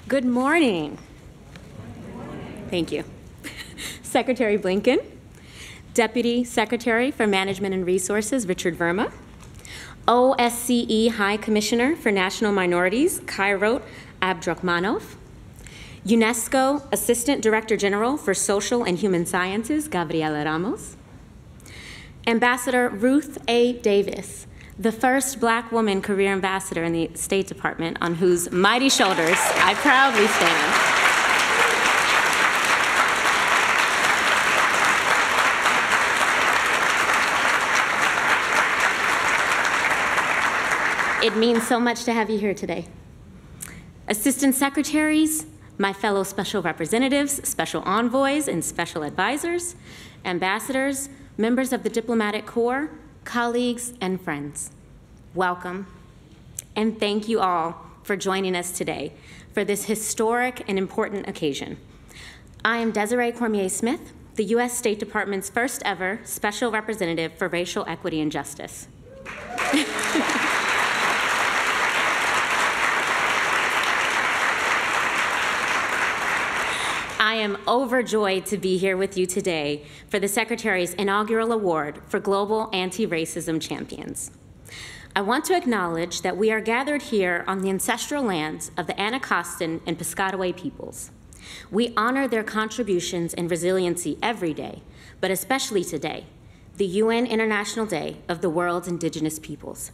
Good morning. Thank you. Secretary Blinken, Deputy Secretary for Management and Resources, Richard Verma, OSCE High Commissioner for National Minorities, Khairot Abdrakhmanov, UNESCO Assistant Director General for Social and Human Sciences, Gabriela Ramos, Ambassador Ruth A. Davis, the first Black woman career ambassador in the State Department, on whose mighty shoulders I proudly stand. It means so much to have you here today. Assistant secretaries, my fellow special representatives, special envoys, and special advisors, ambassadors, members of the diplomatic corps, colleagues, and friends, welcome, and thank you all for joining us today for this historic and important occasion. I am Desiree Cormier-Smith, the U.S. State Department's first ever Special Representative for Racial Equity and Justice. I am overjoyed to be here with you today for the Secretary's inaugural award for Global Anti-Racism Champions. I want to acknowledge that we are gathered here on the ancestral lands of the Anacostan and Piscataway peoples. We honor their contributions and resiliency every day, but especially today, the UN International Day of the World's Indigenous Peoples,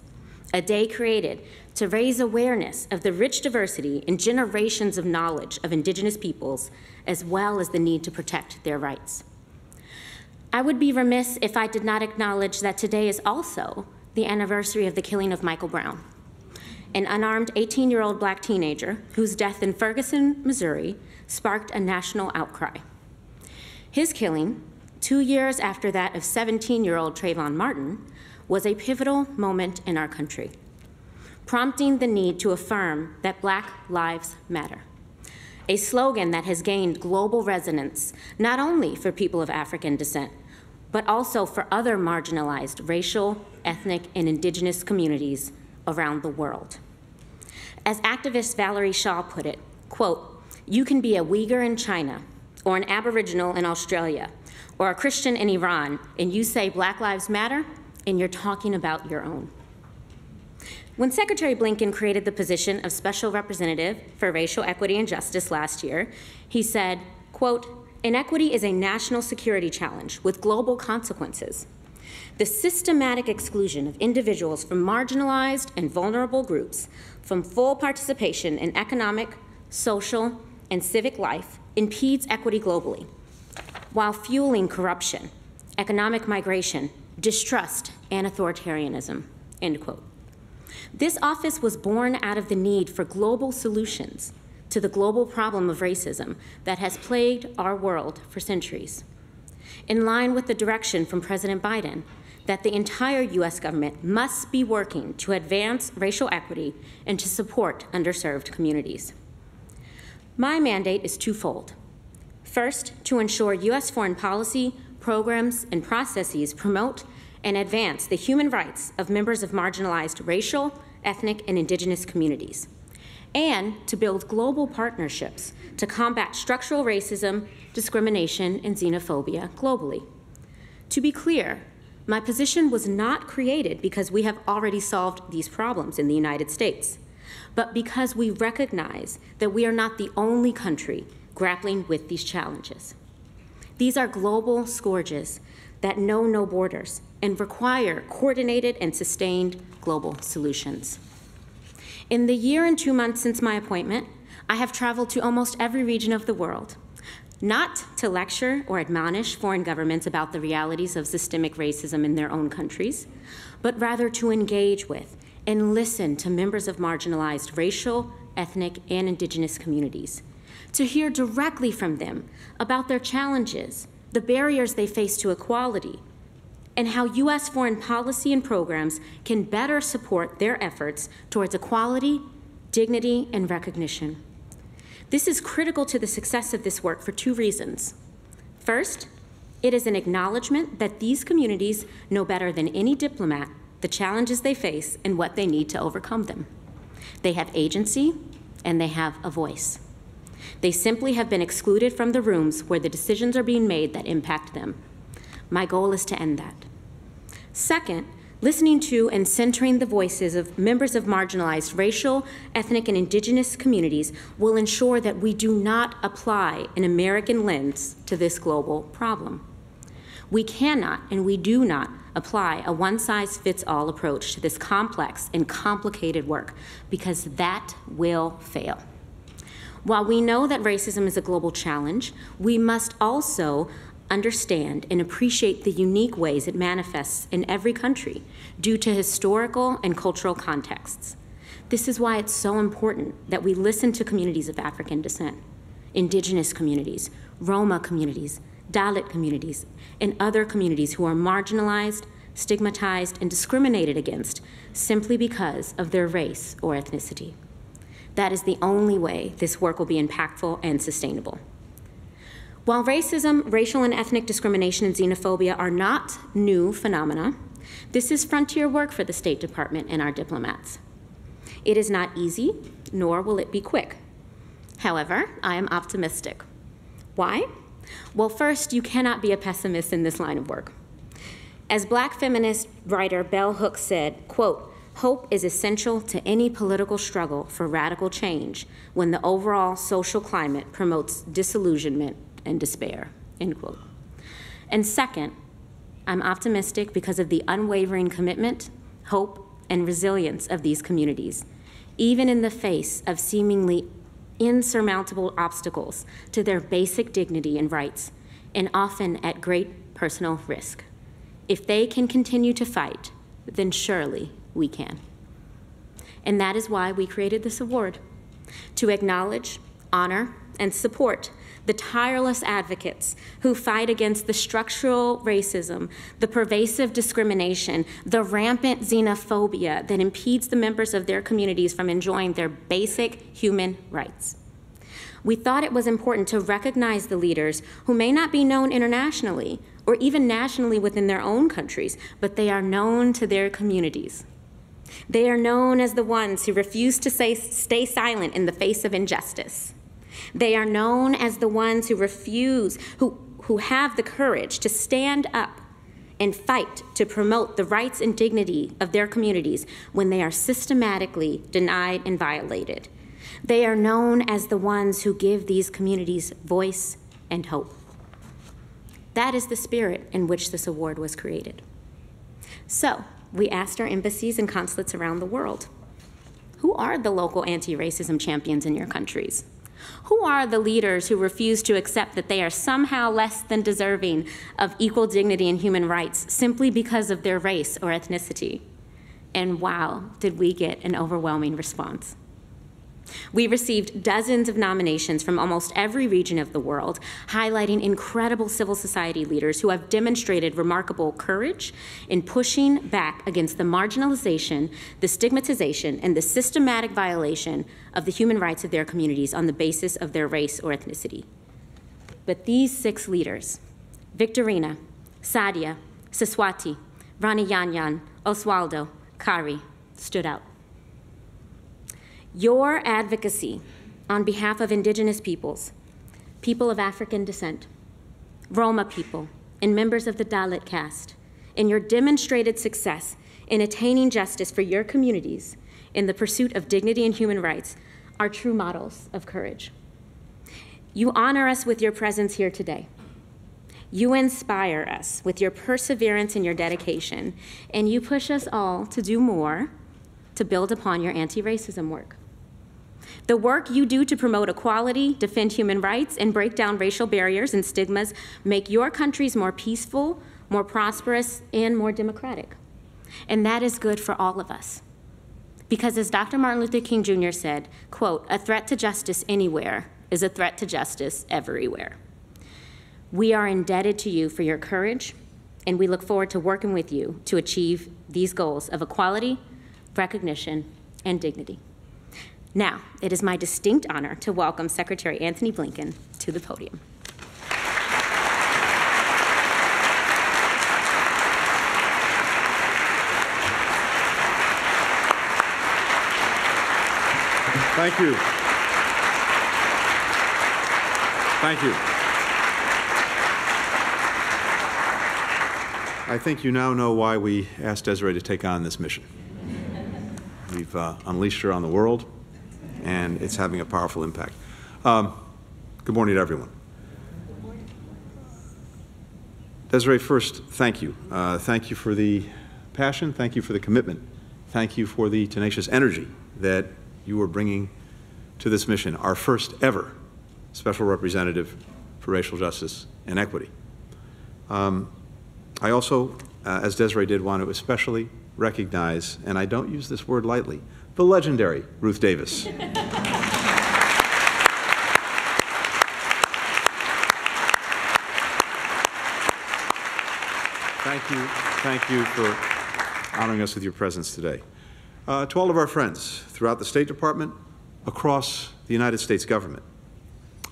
a day created to raise awareness of the rich diversity and generations of knowledge of Indigenous peoples, as well as the need to protect their rights. I would be remiss if I did not acknowledge that today is also the anniversary of the killing of Michael Brown, an unarmed 18-year-old Black teenager whose death in Ferguson, Missouri, sparked a national outcry. His killing, 2 years after that of 17-year-old Trayvon Martin, was a pivotal moment in our country, prompting the need to affirm that Black lives matter, a slogan that has gained global resonance not only for people of African descent, but also for other marginalized racial, ethnic, and indigenous communities around the world. As activist Valerie Shaw put it, quote, "You can be a Uyghur in China, or an Aboriginal in Australia, or a Christian in Iran, and you say Black lives matter, and you're talking about your own." When Secretary Blinken created the position of Special Representative for Racial Equity and Justice last year, he said, quote, "Inequity is a national security challenge with global consequences. The systematic exclusion of individuals from marginalized and vulnerable groups from full participation in economic, social, and civic life impedes equity globally, while fueling corruption, economic migration, distrust, and authoritarianism," end quote. This office was born out of the need for global solutions to the global problem of racism that has plagued our world for centuries. In line with the direction from President Biden that the entire US government must be working to advance racial equity and to support underserved communities. My mandate is twofold. First, to ensure US foreign policy, programs, and processes promote and advance the human rights of members of marginalized racial, ethnic, and indigenous communities, and to build global partnerships to combat structural racism, discrimination, and xenophobia globally. To be clear, my position was not created because we have already solved these problems in the United States, but because we recognize that we are not the only country grappling with these challenges. These are global scourges that know no borders and require coordinated and sustained global solutions. In the year and 2 months since my appointment, I have traveled to almost every region of the world, not to lecture or admonish foreign governments about the realities of systemic racism in their own countries, but rather to engage with and listen to members of marginalized racial, ethnic, and indigenous communities, to hear directly from them about their challenges, the barriers they face to equality, and how US foreign policy and programs can better support their efforts towards equality, dignity, and recognition. This is critical to the success of this work for two reasons. First, it is an acknowledgement that these communities know better than any diplomat the challenges they face and what they need to overcome them. They have agency, and they have a voice. They simply have been excluded from the rooms where the decisions are being made that impact them. My goal is to end that. Second, listening to and centering the voices of members of marginalized racial, ethnic, and indigenous communities will ensure that we do not apply an American lens to this global problem. We cannot and we do not apply a one-size-fits-all approach to this complex and complicated work, because that will fail. While we know that racism is a global challenge, we must also understand and appreciate the unique ways it manifests in every country due to historical and cultural contexts. This is why it's so important that we listen to communities of African descent, indigenous communities, Roma communities, Dalit communities, and other communities who are marginalized, stigmatized, and discriminated against simply because of their race or ethnicity. That is the only way this work will be impactful and sustainable. While racism, racial and ethnic discrimination, and xenophobia are not new phenomena, this is frontier work for the State Department and our diplomats. It is not easy, nor will it be quick. However, I am optimistic. Why? Well, first, you cannot be a pessimist in this line of work. As Black feminist writer Bell Hooks said, quote, "Hope is essential to any political struggle for radical change when the overall social climate promotes disillusionment and despair," end quote. And second, I'm optimistic because of the unwavering commitment, hope, and resilience of these communities, even in the face of seemingly insurmountable obstacles to their basic dignity and rights, and often at great personal risk. If they can continue to fight, then surely we can. And that is why we created this award, to acknowledge, honor, and support the tireless advocates who fight against the structural racism, the pervasive discrimination, the rampant xenophobia that impedes the members of their communities from enjoying their basic human rights. We thought it was important to recognize the leaders who may not be known internationally or even nationally within their own countries, but they are known to their communities. They are known as the ones who refuse to stay silent in the face of injustice. They are known as the ones who who have the courage to stand up and fight to promote the rights and dignity of their communities when they are systematically denied and violated. They are known as the ones who give these communities voice and hope. That is the spirit in which this award was created. So, we asked our embassies and consulates around the world, who are the local anti-racism champions in your countries? Who are the leaders who refuse to accept that they are somehow less than deserving of equal dignity and human rights simply because of their race or ethnicity? And wow, did we get an overwhelming response. We received dozens of nominations from almost every region of the world, highlighting incredible civil society leaders who have demonstrated remarkable courage in pushing back against the marginalization, the stigmatization, and the systematic violation of the human rights of their communities on the basis of their race or ethnicity. But these 6 leaders, Victorina, Sadia, Siswati, Rani Yanyan, Oswaldo, Kari, stood out. Your advocacy on behalf of indigenous peoples, people of African descent, Roma people, and members of the Dalit caste, and your demonstrated success in attaining justice for your communities in the pursuit of dignity and human rights are true models of courage. You honor us with your presence here today. You inspire us with your perseverance and your dedication, and you push us all to do more to build upon your anti-racism work. The work you do to promote equality, defend human rights, and break down racial barriers and stigmas make your countries more peaceful, more prosperous, and more democratic. And that is good for all of us. Because as Dr. Martin Luther King Jr. said, quote, "A threat to justice anywhere is a threat to justice everywhere." We are indebted to you for your courage, and we look forward to working with you to achieve these goals of equality, recognition, and dignity. Now, it is my distinct honor to welcome Secretary Antony Blinken to the podium. Thank you. Thank you. I think you now know why we asked Desiree to take on this mission. We've unleashed her on the world, and it's having a powerful impact. Good morning to everyone. Desiree, first, thank you. Thank you for the passion. Thank you for the commitment. Thank you for the tenacious energy that you are bringing to this mission, our first ever Special Representative for Racial Justice and Equity. I also, as Desiree did, want to especially recognize, and I don't use this word lightly, the legendary Ruth Davis. Thank you for honoring us with your presence today. To all of our friends throughout the State Department, across the United States government,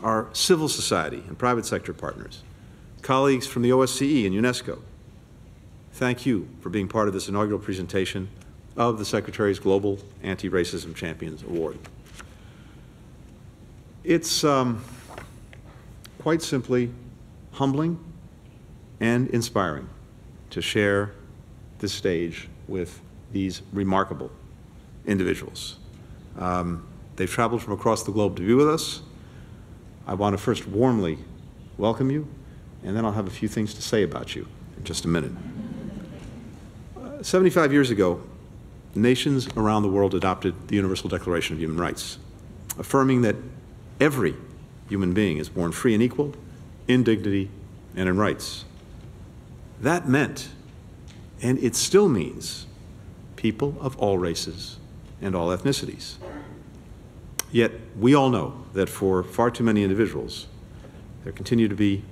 our civil society and private sector partners, colleagues from the OSCE and UNESCO, thank you for being part of this inaugural presentation of the Secretary's Global Anti-Racism Champions Award. It's quite simply humbling and inspiring to share this stage with these remarkable individuals. They've traveled from across the globe to be with us. I want to first warmly welcome you, and then I'll have a few things to say about you in just a minute. 75 years ago, nations around the world adopted the Universal Declaration of Human Rights, affirming that every human being is born free and equal in dignity and in rights. That meant, and it still means, people of all races and all ethnicities. Yet we all know that for far too many individuals, there continue to be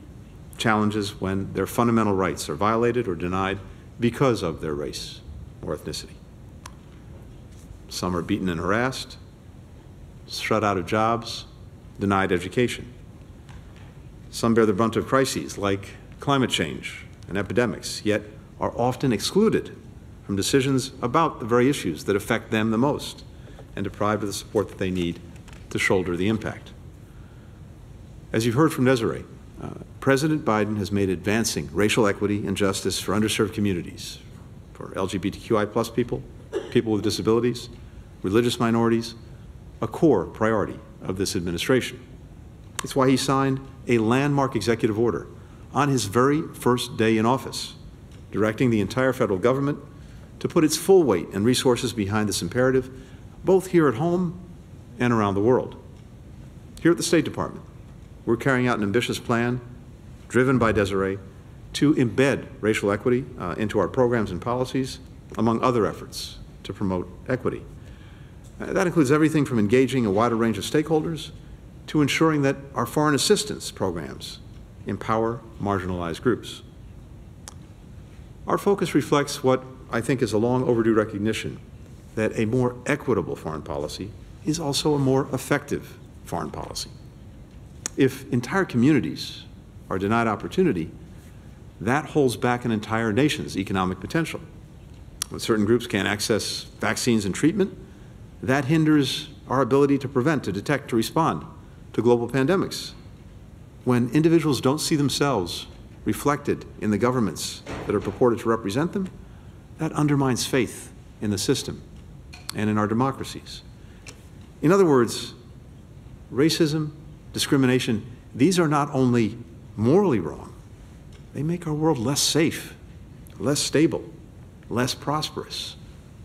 challenges when their fundamental rights are violated or denied because of their race or ethnicity. Some are beaten and harassed, shut out of jobs, denied education. Some bear the brunt of crises like climate change and epidemics, yet are often excluded from decisions about the very issues that affect them the most and deprived of the support that they need to shoulder the impact. As you've heard from Desiree, President Biden has made advancing racial equity and justice for underserved communities, for LGBTQI+ people, people with disabilities, religious minorities, a core priority of this administration. It's why he signed a landmark executive order on his very first day in office, directing the entire federal government to put its full weight and resources behind this imperative, both here at home and around the world. Here at the State Department, we're carrying out an ambitious plan driven by Desiree to embed racial equity into our programs and policies, among other efforts to promote equity. That includes everything from engaging a wider range of stakeholders to ensuring that our foreign assistance programs empower marginalized groups. Our focus reflects what I think is a long overdue recognition that a more equitable foreign policy is also a more effective foreign policy. If entire communities are denied opportunity, that holds back an entire nation's economic potential. When certain groups can't access vaccines and treatment, that hinders our ability to prevent, to detect, to respond to global pandemics. When individuals don't see themselves reflected in the governments that are purported to represent them, that undermines faith in the system and in our democracies. In other words, racism, discrimination, these are not only morally wrong, they make our world less safe, less stable, less prosperous,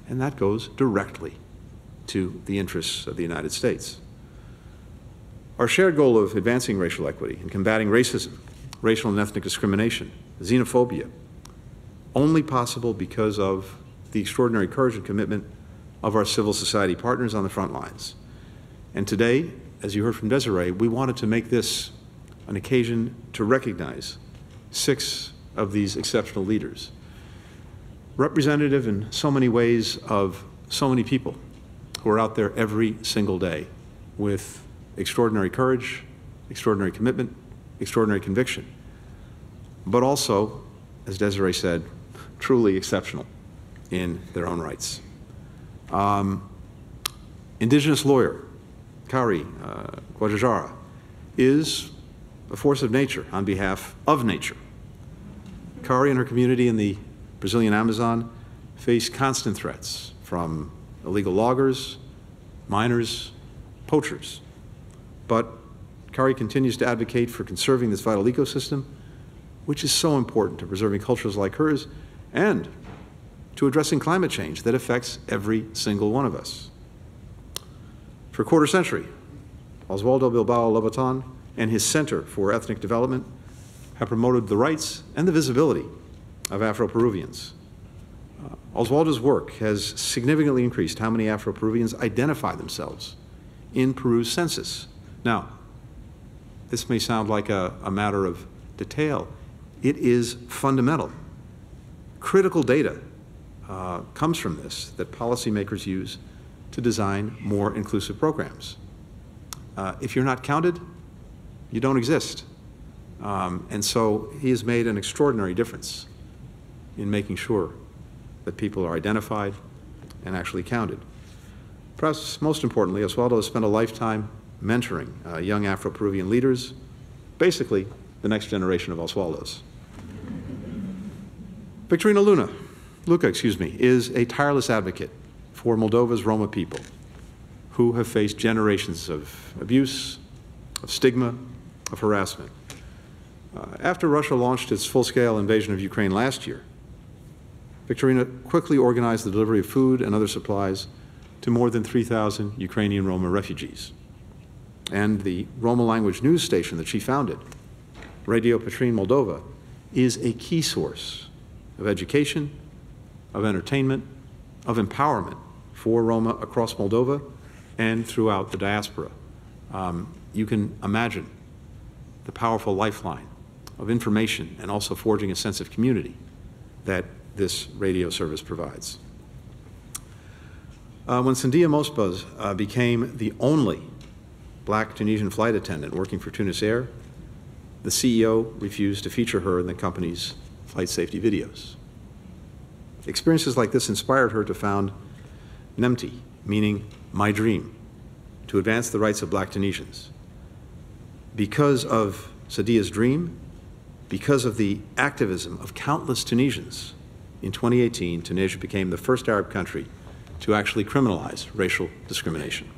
and that goes directly to the interests of the United States. Our shared goal of advancing racial equity and combating racism, racial and ethnic discrimination, xenophobia, only possible because of the extraordinary courage and commitment of our civil society partners on the front lines. And today, as you heard from Desiree, we wanted to make this an occasion to recognize 6 of these exceptional leaders, representative in so many ways of so many people who are out there every single day with extraordinary courage, extraordinary commitment, extraordinary conviction, but also, as Desiree said, truly exceptional in their own rights. Indigenous lawyer Kari Guajajara is a force of nature on behalf of nature. Kari and her community in the Brazilian Amazon face constant threats from illegal loggers, miners, poachers. But Kari continues to advocate for conserving this vital ecosystem, which is so important to preserving cultures like hers and to addressing climate change that affects every single one of us. For a quarter century, Oswaldo Bilbao Lobaton and his Center for Ethnic Development have promoted the rights and the visibility of Afro-Peruvians. Oswaldo's work has significantly increased how many Afro-Peruvians identify themselves in Peru's census. Now, this may sound like a matter of detail. It is fundamental. Critical data comes from this that policymakers use to design more inclusive programs. If you're not counted, you don't exist. And so he has made an extraordinary difference in making sure that people are identified and actually counted. Perhaps most importantly, Oswaldo has spent a lifetime mentoring young Afro-Peruvian leaders, basically the next generation of Oswaldos. Victorina Luca, is a tireless advocate for Moldova's Roma people who have faced generations of abuse, of stigma, of harassment. After Russia launched its full-scale invasion of Ukraine last year, Victorina quickly organized the delivery of food and other supplies to more than 3,000 Ukrainian Roma refugees. And the Roma language news station that she founded, Radio Petrine Moldova, is a key source of education, of entertainment, of empowerment for Roma across Moldova and throughout the diaspora. You can imagine the powerful lifeline of information and also forging a sense of community that this radio service provides. When Sandia Mosbaz became the only black Tunisian flight attendant working for Tunis Air, the CEO refused to feature her in the company's flight safety videos. Experiences like this inspired her to found NEMTI, meaning My Dream, to advance the rights of black Tunisians. Because of Sadia's dream, because of the activism of countless Tunisians, in 2018, Tunisia became the first Arab country to actually criminalize racial discrimination.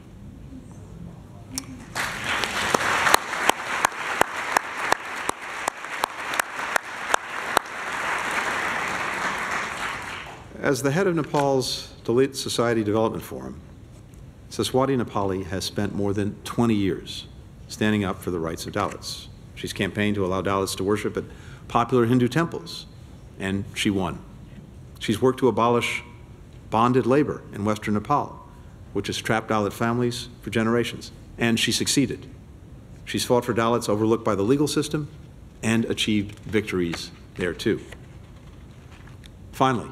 As the head of Nepal's Dalit Society Development Forum, Saswati Nepali has spent more than 20 years standing up for the rights of Dalits. She's campaigned to allow Dalits to worship at popular Hindu temples, and she won. She's worked to abolish bonded labor in Western Nepal, which has trapped Dalit families for generations, and she succeeded. She's fought for Dalits overlooked by the legal system and achieved victories there too. Finally,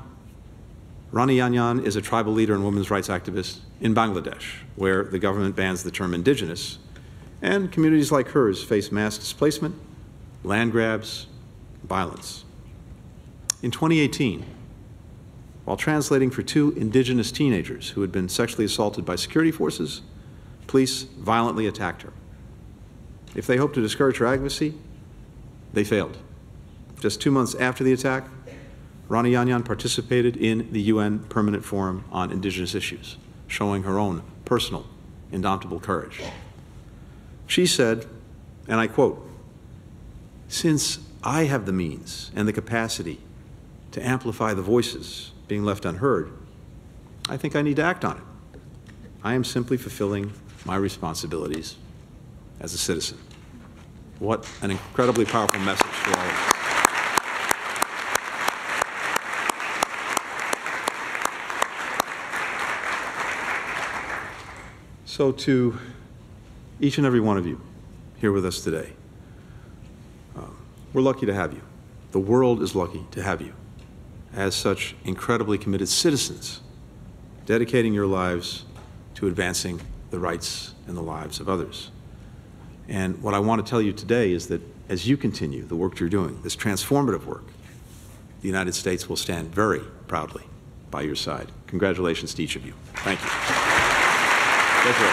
Rani Yanyan is a tribal leader and women's rights activist in Bangladesh, where the government bans the term indigenous, and communities like hers face mass displacement, land grabs, violence. In 2018, while translating for 2 indigenous teenagers who had been sexually assaulted by security forces, police violently attacked her. If they hoped to discourage her advocacy, they failed. Just 2 months after the attack, Rani Yanyan participated in the UN Permanent Forum on Indigenous Issues, showing her own personal, indomitable courage. She said, and I quote, "Since I have the means and the capacity to amplify the voices being left unheard, I think I need to act on it. I am simply fulfilling my responsibilities as a citizen." What an incredibly powerful message for all of us. So to each and every one of you here with us today, we're lucky to have you. The world is lucky to have you as such incredibly committed citizens, dedicating your lives to advancing the rights and the lives of others. And what I want to tell you today is that as you continue the work you're doing, this transformative work, the United States will stand very proudly by your side. Congratulations to each of you. Thank you. Thank you.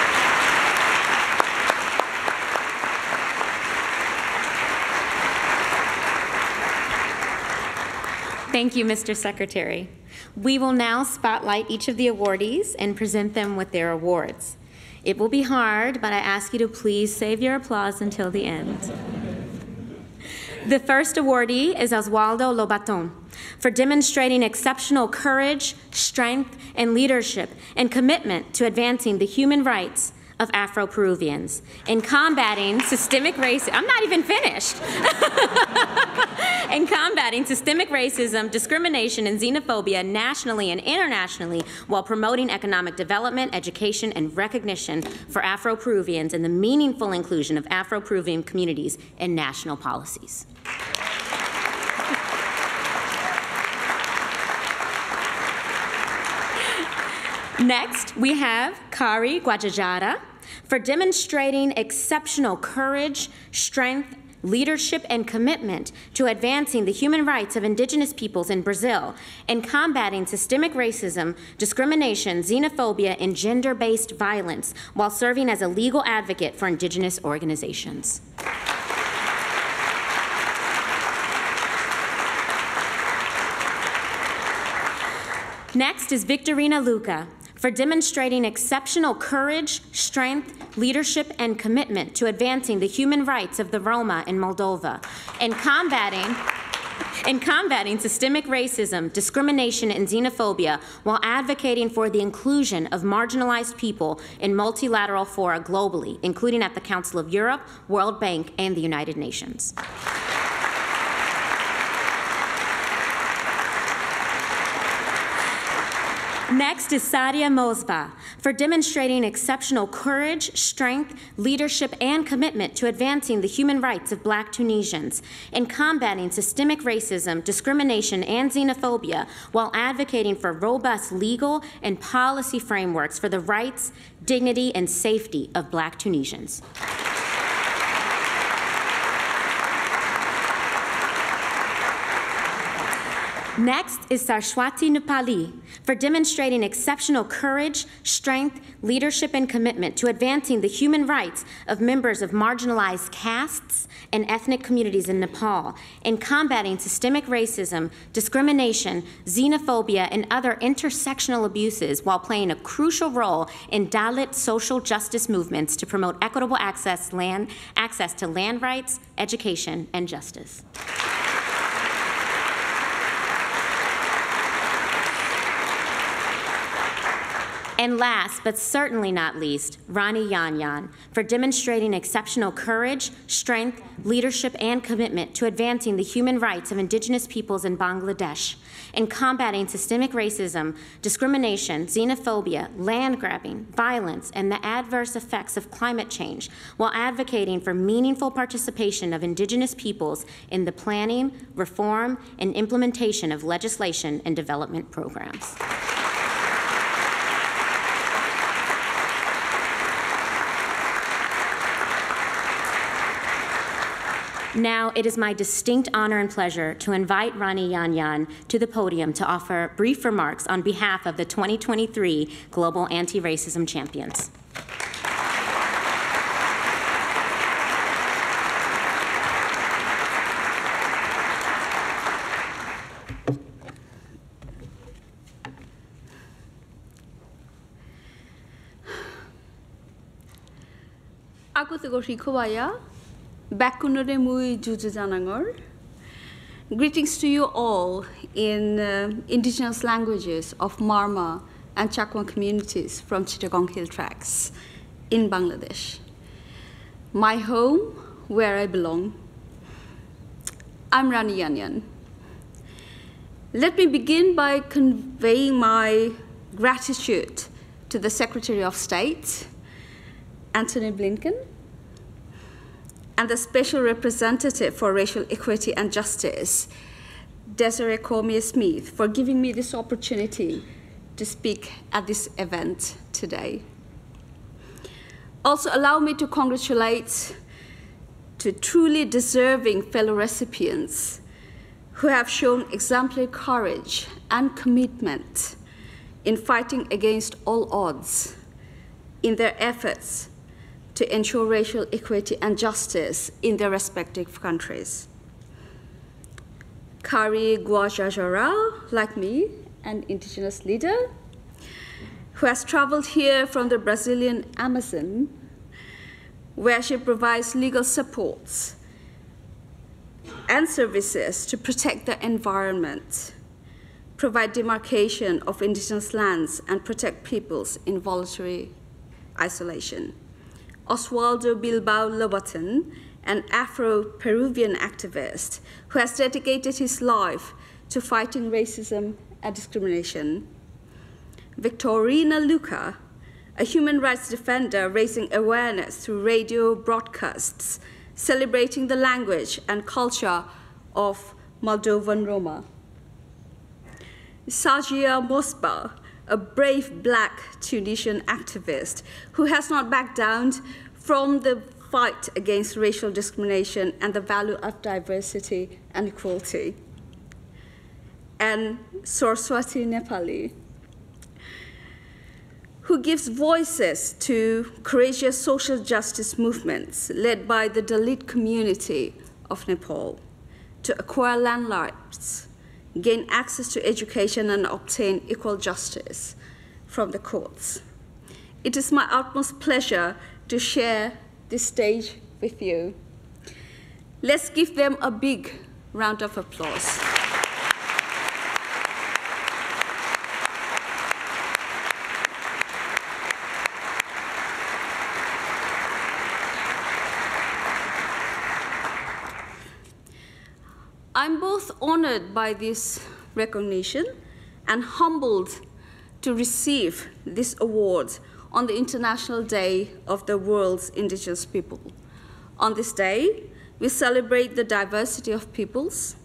Thank you, Mr. Secretary. We will now spotlight each of the awardees and present them with their awards. It will be hard, but I ask you to please save your applause until the end. The first awardee is Oswaldo Lobaton for demonstrating exceptional courage, strength, and leadership and commitment to advancing the human rights of Afro-Peruvians in combating systemic racism. I'm not even finished. In combating systemic racism, discrimination, and xenophobia nationally and internationally while promoting economic development, education, and recognition for Afro-Peruvians and the meaningful inclusion of Afro-Peruvian communities in national policies. Next, we have Kari Guajajara for demonstrating exceptional courage, strength, leadership, and commitment to advancing the human rights of indigenous peoples in Brazil and combating systemic racism, discrimination, xenophobia, and gender-based violence while serving as a legal advocate for indigenous organizations. Next is Victorina Luca for demonstrating exceptional courage, strength, leadership, and commitment to advancing the human rights of the Roma in Moldova and combating systemic racism, discrimination, and xenophobia while advocating for the inclusion of marginalized people in multilateral fora globally, including at the Council of Europe, World Bank, and the United Nations. Next is Sadia Mosba for demonstrating exceptional courage, strength, leadership, and commitment to advancing the human rights of Black Tunisians and combating systemic racism, discrimination, and xenophobia while advocating for robust legal and policy frameworks for the rights, dignity, and safety of Black Tunisians. Next is Saraswati Nupali for demonstrating exceptional courage, strength, leadership, and commitment to advancing the human rights of members of marginalized castes and ethnic communities in Nepal and combating systemic racism, discrimination, xenophobia, and other intersectional abuses while playing a crucial role in Dalit social justice movements to promote equitable access to land rights, education, and justice. And last, but certainly not least, Rani Yanyan for demonstrating exceptional courage, strength, leadership, and commitment to advancing the human rights of indigenous peoples in Bangladesh and combating systemic racism, discrimination, xenophobia, land grabbing, violence, and the adverse effects of climate change while advocating for meaningful participation of indigenous peoples in the planning, reform, and implementation of legislation and development programs. Now, it is my distinct honor and pleasure to invite Rani Yanyan to the podium to offer brief remarks on behalf of the 2023 Global Anti-Racism Champions. Aku tego Rikowaya. Bakunore mui juju janangor. Greetings to you all in indigenous languages of Marma and Chakma communities from Chittagong Hill Tracts in Bangladesh. My home, where I belong. I'm Rani Yanyan. Let me begin by conveying my gratitude to the Secretary of State, Antony Blinken, and the Special Representative for Racial Equity and Justice, Desiree Cormier-Smith, for giving me this opportunity to speak at this event today. Also, allow me to congratulate to truly deserving fellow recipients who have shown exemplary courage and commitment in fighting against all odds in their efforts to ensure racial equity and justice in their respective countries. Kari Guajajara, like me, an indigenous leader, who has traveled here from the Brazilian Amazon, where she provides legal supports and services to protect the environment, provide demarcation of indigenous lands, and protect peoples in voluntary isolation. Oswaldo Bilbao Lobaton, an Afro-Peruvian activist who has dedicated his life to fighting racism and discrimination. Victorina Luca, a human rights defender raising awareness through radio broadcasts, celebrating the language and culture of Moldovan Roma. Sajia Mosba, a brave black Tunisian activist who has not backed down from the fight against racial discrimination and the value of diversity and equality. And Saraswati Nepali, who gives voices to courageous social justice movements led by the Dalit community of Nepal to acquire land rights, gain access to education, and obtain equal justice from the courts. It is my utmost pleasure to share this stage with you. Let's give them a big round of applause. I'm both honored by this recognition and humbled to receive this award on the International Day of the World's Indigenous People. On this day, we celebrate the diversity of peoples.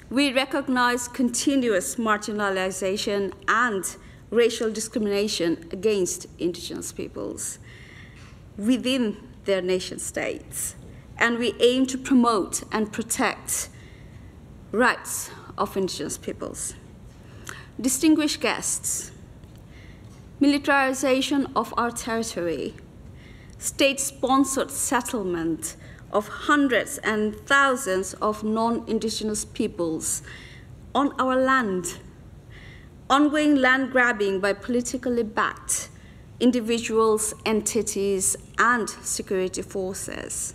We recognize continuous marginalization and racial discrimination against indigenous peoples within their nation states. And we aim to promote and protect rights of indigenous peoples. Distinguished guests, militarization of our territory, state-sponsored settlement of hundreds and thousands of non-indigenous peoples on our land, ongoing land grabbing by politically backed individuals, entities, and security forces,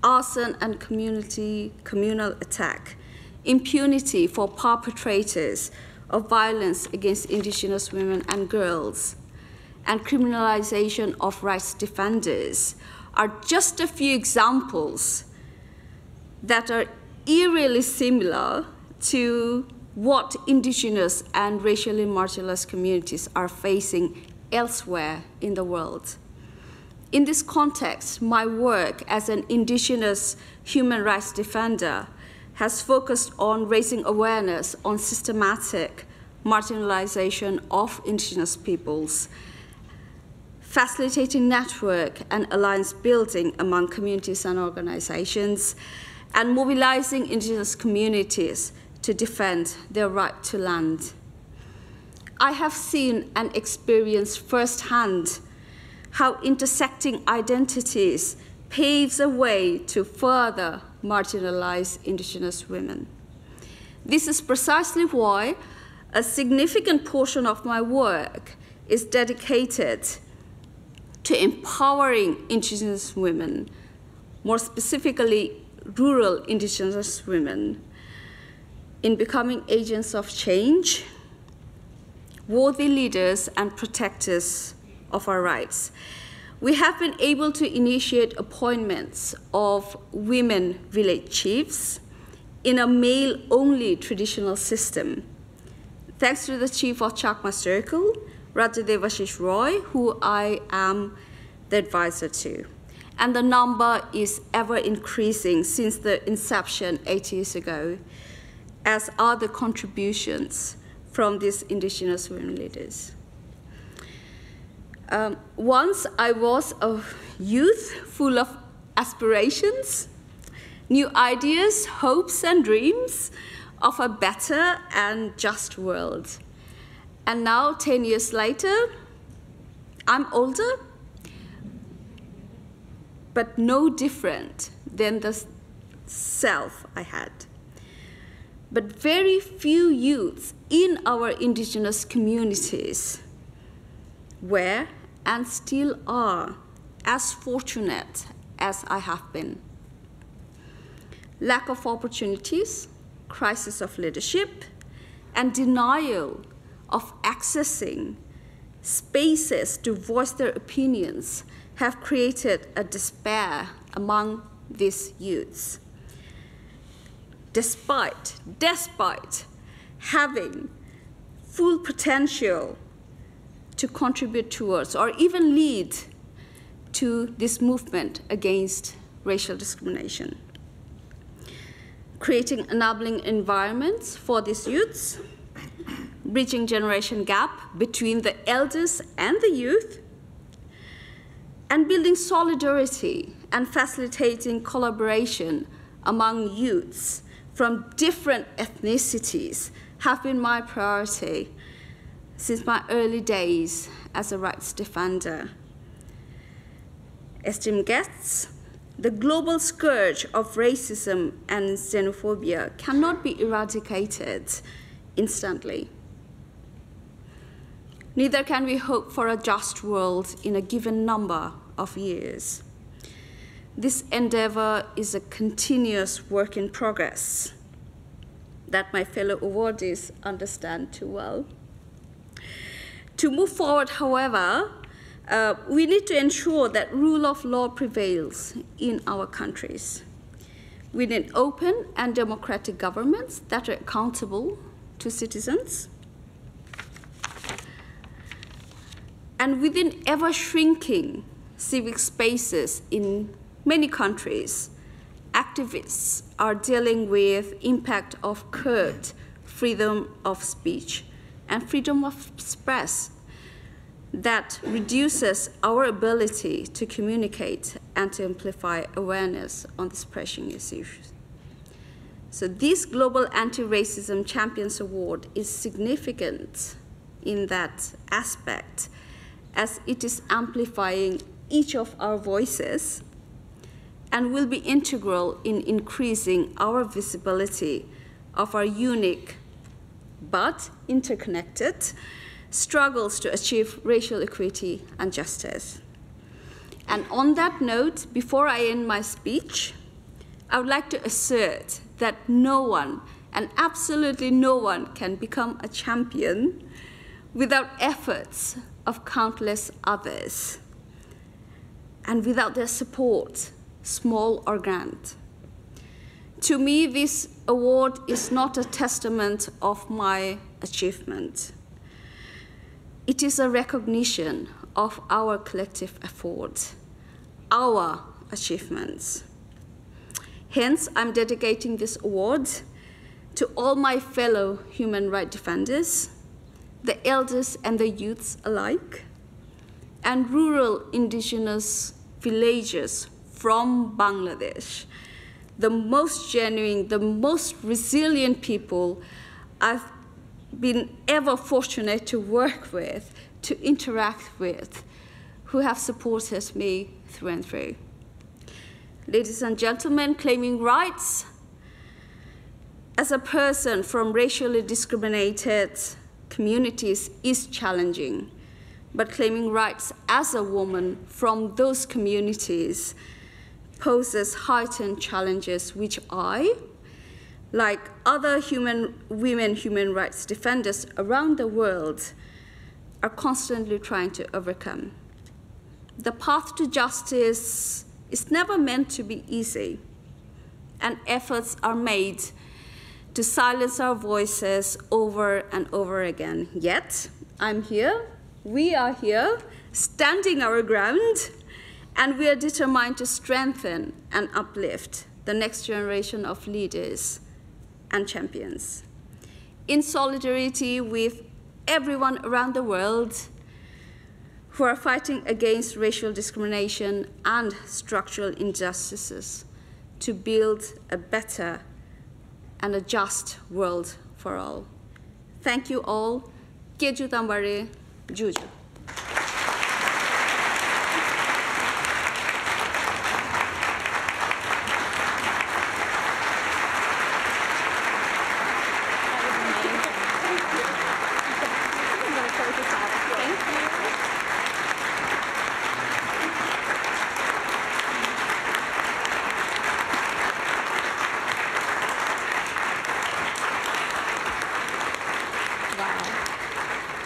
arson and communal attack, impunity for perpetrators of violence against indigenous women and girls, and criminalization of rights defenders are just a few examples that are eerily similar to what indigenous and racially marginalized communities are facing elsewhere in the world. In this context, my work as an indigenous human rights defender has focused on raising awareness on systematic marginalization of indigenous peoples, facilitating network and alliance building among communities and organizations, and mobilizing indigenous communities to defend their right to land. I have seen and experienced firsthand how intersecting identities paves a way to further marginalize indigenous women. This is precisely why a significant portion of my work is dedicated to empowering indigenous women, more specifically rural indigenous women, in becoming agents of change, worthy leaders and protectors of our rights. We have been able to initiate appointments of women village chiefs in a male-only traditional system, thanks to the chief of Chakma Circle, Rajadevashish Roy, who I am the advisor to. And the number is ever increasing since the inception 8 years ago, as are the contributions from these indigenous women leaders. Once I was a youth full of aspirations, new ideas, hopes, and dreams of a better and just world. And now, 10 years later, I'm older, but no different than the self I had. but very few youths in our indigenous communities were and still are as fortunate as I have been. Lack of opportunities, crisis of leadership, and denial of accessing spaces to voice their opinions have created a despair among these youths. Despite having full potential to contribute towards or even lead to this movement against racial discrimination. Creating enabling environments for these youths, bridging generation gap between the elders and the youth, and building solidarity and facilitating collaboration among youths from different ethnicities have been my priority since my early days as a rights defender. Esteemed guests, the global scourge of racism and xenophobia cannot be eradicated instantly. Neither can we hope for a just world in a given number of years. This endeavor is a continuous work in progress that my fellow awardees understand too well. To move forward, however, we need to ensure that rule of law prevails in our countries. We need open and democratic governments that are accountable to citizens. And within ever-shrinking civic spaces in many countries, activists are dealing with impact of curbed freedom of speech and freedom of express that reduces our ability to communicate and to amplify awareness on these pressing issues. So this Global Anti-Racism Champions Award is significant in that aspect, as it is amplifying each of our voices and will be integral in increasing our visibility of our unique but interconnected struggles to achieve racial equity and justice. And on that note, before I end my speech, I would like to assert that no one, and absolutely no one, can become a champion without efforts of countless others and without their support, small or grand. To me, this award is not a testament of my achievement. It is a recognition of our collective effort, our achievements. Hence, I'm dedicating this award to all my fellow human rights defenders, the elders and the youths alike, and rural indigenous villagers from Bangladesh, the most genuine, the most resilient people I've been ever fortunate to work with, to interact with, who have supported me through and through. Ladies and gentlemen, claiming rights as a person from racially discriminated communities is challenging, but claiming rights as a woman from those communities poses heightened challenges which I, like other women human rights defenders around the world, are constantly trying to overcome. The path to justice is never meant to be easy, and efforts are made to silence our voices over and over again. Yet, I'm here, we are here, standing our ground, and we are determined to strengthen and uplift the next generation of leaders and champions. In solidarity with everyone around the world who are fighting against racial discrimination and structural injustices to build a better and a just world for all. Thank you all. Keju Tambare, Juju.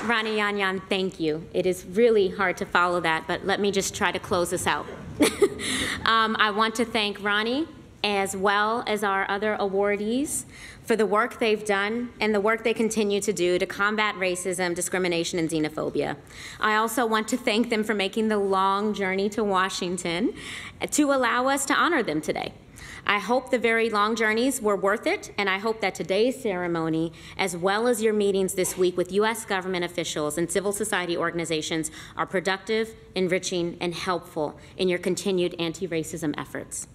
Rani Yanyan, thank you. It is really hard to follow that, but let me just try to close this out. I want to thank Rani as well as our other awardees for the work they've done and the work they continue to do to combat racism, discrimination, and xenophobia. I also want to thank them for making the long journey to Washington to allow us to honor them today. I hope the very long journeys were worth it, and I hope that today's ceremony, as well as your meetings this week with U.S. government officials and civil society organizations, are productive, enriching, and helpful in your continued anti-racism efforts.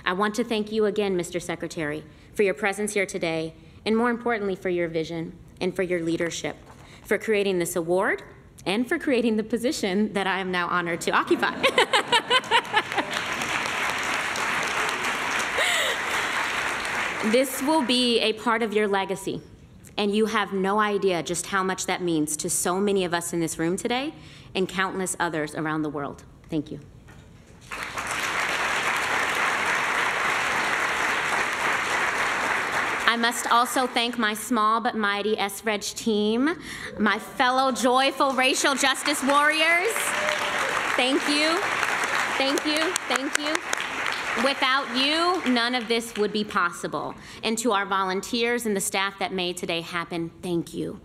I want to thank you again, Mr. Secretary, for your presence here today, and more importantly, for your vision and for your leadership, for creating this award, and for creating the position that I am now honored to occupy. This will be a part of your legacy, and you have no idea just how much that means to so many of us in this room today and countless others around the world. Thank you. I must also thank my small but mighty SREG team, my fellow joyful racial justice warriors. Thank you, thank you, thank you. Without you, none of this would be possible. And to our volunteers and the staff that made today happen, thank you.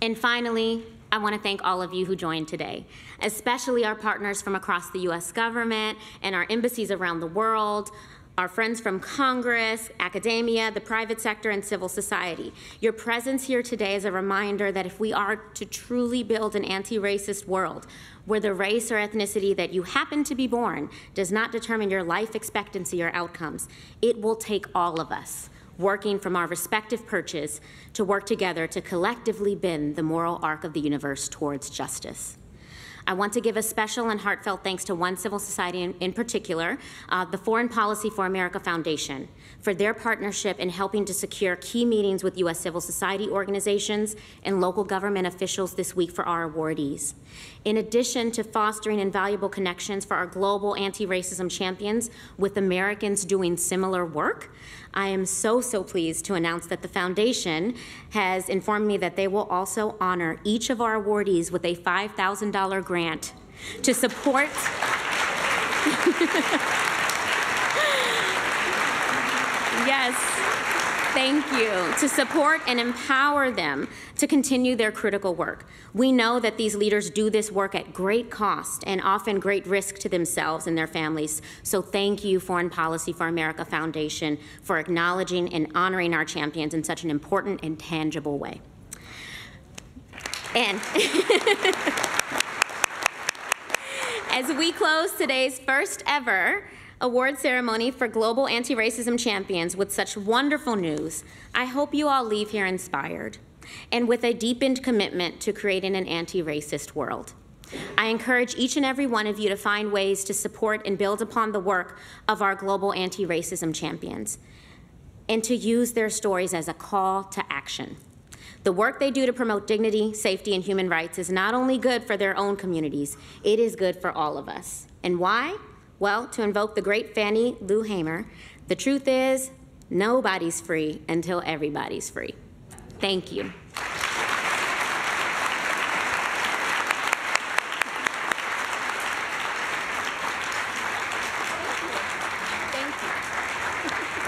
And finally, I want to thank all of you who joined today, especially our partners from across the U.S. government and our embassies around the world, our friends from Congress, academia, the private sector, and civil society. Your presence here today is a reminder that if we are to truly build an anti-racist world, where the race or ethnicity that you happen to be born does not determine your life expectancy or outcomes, it will take all of us working from our respective perches to work together to collectively bend the moral arc of the universe towards justice. I want to give a special and heartfelt thanks to one civil society in particular, the Foreign Policy for America Foundation, for their partnership in helping to secure key meetings with U.S. civil society organizations and local government officials this week for our awardees. In addition to fostering invaluable connections for our global anti-racism champions with Americans doing similar work, I am so pleased to announce that the foundation has informed me that they will also honor each of our awardees with a $5,000 grant to support yes, thank you, to support and empower them to continue their critical work. We know that these leaders do this work at great cost and often great risk to themselves and their families. So thank you, Foreign Policy for America Foundation, for acknowledging and honoring our champions in such an important and tangible way. And as we close today's first ever award ceremony for Global Anti-Racism Champions with such wonderful news, I hope you all leave here inspired and with a deepened commitment to creating an anti-racist world. I encourage each and every one of you to find ways to support and build upon the work of our Global Anti-Racism Champions and to use their stories as a call to action. The work they do to promote dignity, safety, and human rights is not only good for their own communities, it is good for all of us. And why? Well, to invoke the great Fannie Lou Hamer, the truth is, nobody's free until everybody's free. Thank you.